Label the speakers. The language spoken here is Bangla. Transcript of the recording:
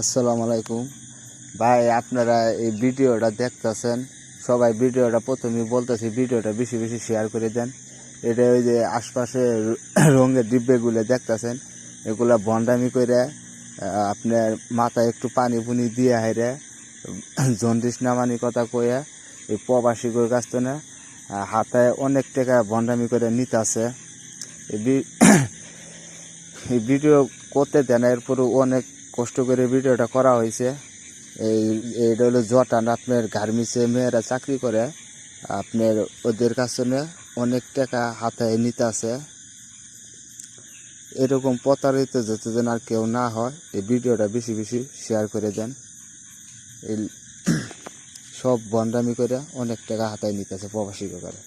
Speaker 1: আসসালামু আলাইকুম ভাই, আপনারা এই ভিডিওটা দেখতেছেন। সবাই ভিডিওটা প্রথমেই বলতেছি, ভিডিওটা বেশি বেশি শেয়ার করে দেন। এটা ওই যে আশপাশে রঙের ডিব্বেগুলো দেখতেছেন, এগুলা বন্ডামি করে আপনার মাথায় একটু পানি পুনি দিয়ে হাইরে জন্ডিস নামানি কথা কইয়া এই প্রবাসীগুলোর কাছ থেকে হাতায় অনেক টাকা বন্ডামি করে নিতে আছে। এই ভিডিও করতে দেন, এরপরও অনেক কষ্ট করে ভিডিওটা করা হয়েছে। এইটা হলো জটান, আপনার গার্মেন্টসে মেয়েরা চাকরি করে, আপনার ওদের কাছে অনেক টাকা হাতায় নিতে আছে। এরকম প্রতারিত যাতে যেন আর কেউ না হয়, এই ভিডিওটা বেশি বেশি শেয়ার করে দেন। এই সব বন্ডামি করে অনেক টাকা হাতায় নিতেছে প্রবাসী করে।